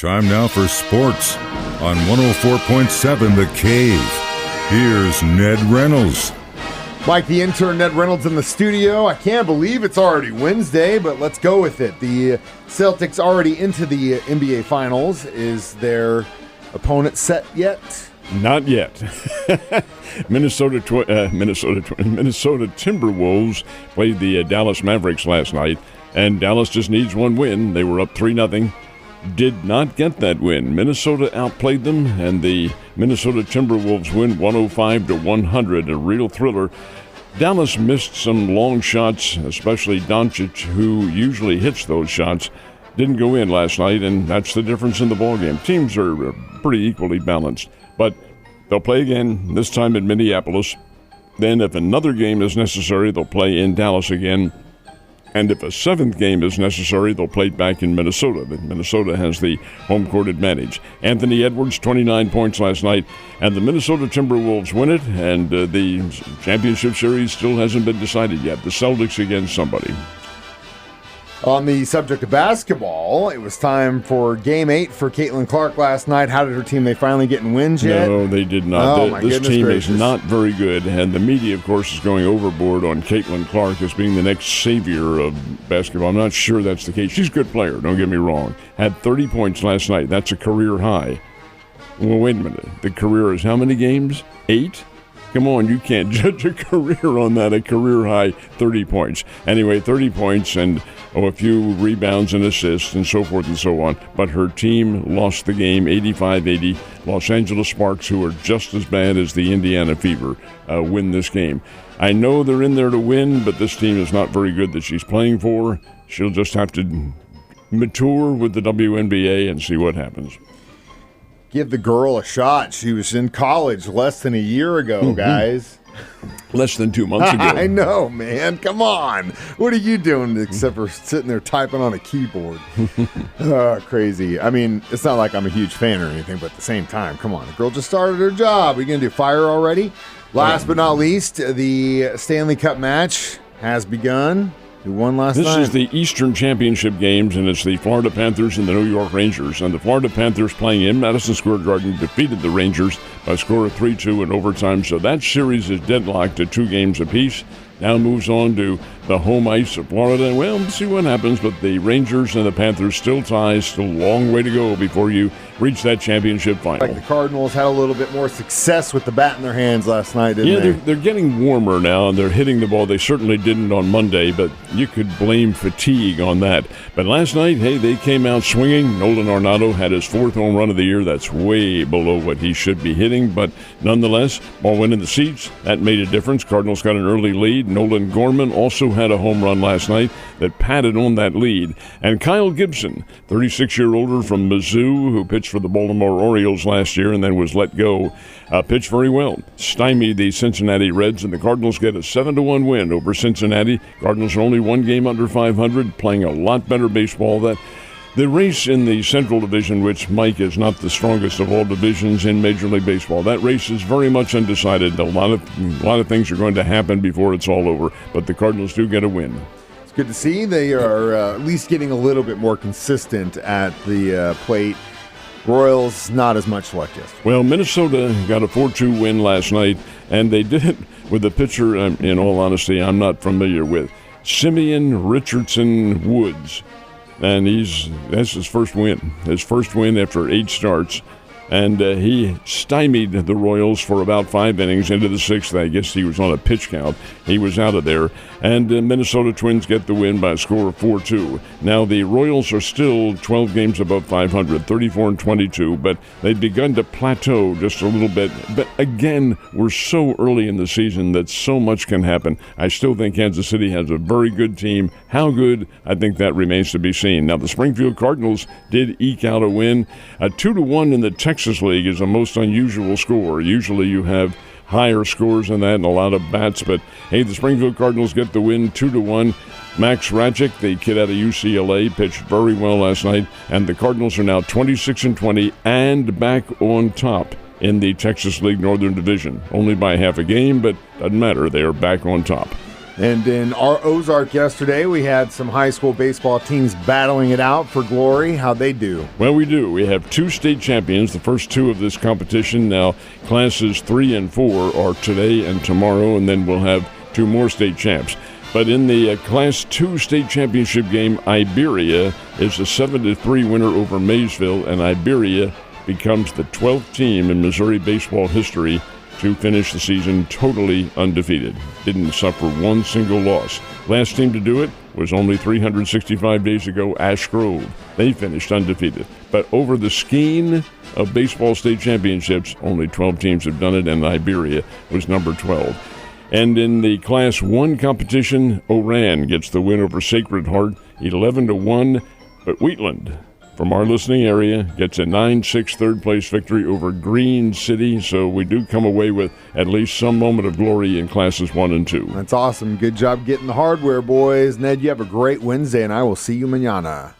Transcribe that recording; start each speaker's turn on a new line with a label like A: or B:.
A: Time now for sports on 104.7 The Cave. Here's Ned Reynolds.
B: Mike, the intern, Ned Reynolds in the studio. I can't believe it's already Wednesday, but let's go with it. The Celtics already into the NBA Finals. Is their opponent set yet?
C: Not yet. Minnesota Timberwolves played the Dallas Mavericks last night, and Dallas just needs one win. They were up 3-0. Did not get that win. Minnesota outplayed them, and the Minnesota Timberwolves win 105-100, a real thriller. Dallas missed some long shots, especially Doncic, who usually hits those shots. Didn't go in last night, and that's the difference in the ballgame. Teams are pretty equally balanced, but they'll play again, this time in Minneapolis. Then if another game is necessary, they'll play in Dallas again. And if a seventh game is necessary, they'll play back in Minnesota. But Minnesota has the home court advantage. Anthony Edwards, 29 points last night, and the Minnesota Timberwolves win it, and the championship series still hasn't been decided yet. The Celtics against somebody.
B: On the subject of basketball, it was time for Game 8 for Caitlin Clark last night. How did her team, they finally getting wins yet?
C: No, they did not.
B: Oh, my
C: this
B: goodness
C: team
B: gracious.
C: is not very good, and the media, of course, is going overboard on Caitlin Clark as being the next savior of basketball. I'm not sure that's the case. She's a good player, don't get me wrong. Had 30 points last night. That's a career high. Well, wait a minute. The career is how many games? 8? Come on, you can't judge a career on that, a career high 30 points. Anyway, 30 points and a few rebounds and assists and so forth and so on. But her team lost the game 85-80. Los Angeles Sparks, who are just as bad as the Indiana Fever, win this game. I know they're in there to win, but this team is not very good that she's playing for. She'll just have to mature with the WNBA and see what happens.
B: Give the girl a shot. She was in college less than a year ago, guys.
C: Less than 2 months ago.
B: I know, man. Come on. What are you doing except for sitting there typing on a keyboard? Crazy. I mean, it's not like I'm a huge fan or anything, but at the same time, come on. The girl just started her job. Are you going to do fire already? Last but not least, the Stanley Cup match has begun. Who won last night?
C: This is the Eastern Championship games, and it's the Florida Panthers and the New York Rangers. And the Florida Panthers, playing in Madison Square Garden, defeated the Rangers by a score of 3-2 in overtime. So that series is deadlocked at 2 games apiece. Now moves on to the home ice of Florida. And, well, we'll see what happens. But the Rangers and the Panthers still ties. Still a long way to go before you reach that championship final.
B: Like the Cardinals had a little bit more success with the bat in their hands last night, didn't they?
C: Yeah, they're getting warmer now, and they're hitting the ball. They certainly didn't on Monday, but you could blame fatigue on that. But last night, hey, they came out swinging. Nolan Arenado had his 4th home run of the year. That's way below what he should be hitting, but nonetheless, ball went in the seats. That made a difference. Cardinals got an early lead. Nolan Gorman also had a home run last night that padded on that lead. And Kyle Gibson, 36-year-older from Mizzou, who pitched for the Baltimore Orioles last year and then was let go, pitched very well. Stymied the Cincinnati Reds, and the Cardinals get a 7-1 win over Cincinnati. Cardinals are only 1 game under 500, playing a lot better baseball. That the race in the Central Division, which, Mike, is not the strongest of all divisions in Major League Baseball, that race is very much undecided. A lot of things are going to happen before it's all over, but the Cardinals do get a win.
B: It's good to see. They are at least getting a little bit more consistent at the plate. Royals, not as much luck yesterday.
C: Well, Minnesota got a 4-2 win last night, and they did it with a pitcher, in all honesty, I'm not familiar with, Simeon Richardson Woods. And that's his first win after 8 starts. And he stymied the Royals for about 5 innings into the 6th. I guess he was on a pitch count. He was out of there. And Minnesota Twins get the win by a score of 4-2. Now, the Royals are still 12 games above 500, 34-22, but they've begun to plateau just a little bit. But again, we're so early in the season that so much can happen. I still think Kansas City has a very good team. How good? I think that remains to be seen. Now, the Springfield Cardinals did eke out a win. A 2-1 in the Texas League is a most unusual score. Usually you have higher scores than that and a lot of bats, but hey, the Springfield Cardinals get the win 2-1. Max Rajic, the kid out of UCLA, pitched very well last night, and the Cardinals are now 26-20 and back on top in the Texas League Northern Division. Only by half a game, but doesn't matter. They are back on top.
B: And in our Ozark yesterday, we had some high school baseball teams battling it out for glory. How'd they do?
C: Well, we do. We have 2 state champions, the first 2 of this competition. Now, classes 3 and 4 are today and tomorrow, and then we'll have 2 more state champs. But in the Class 2 state championship game, Iberia is a 7-3 winner over Maysville, and Iberia becomes the 12th team in Missouri baseball history to finish the season totally undefeated. Didn't suffer one single loss. Last team to do it was only 365 days ago, Ash Grove. They finished undefeated. But over the skein of baseball state championships, only 12 teams have done it, and Iberia was number 12. And in the Class 1 competition, Oran gets the win over Sacred Heart, 11-1. But Wheatland, from our listening area, gets a 9-6 third-place victory over Green City. So we do come away with at least some moment of glory in Classes 1 and 2.
B: That's awesome. Good job getting the hardware, boys. Ned, you have a great Wednesday, and I will see you mañana.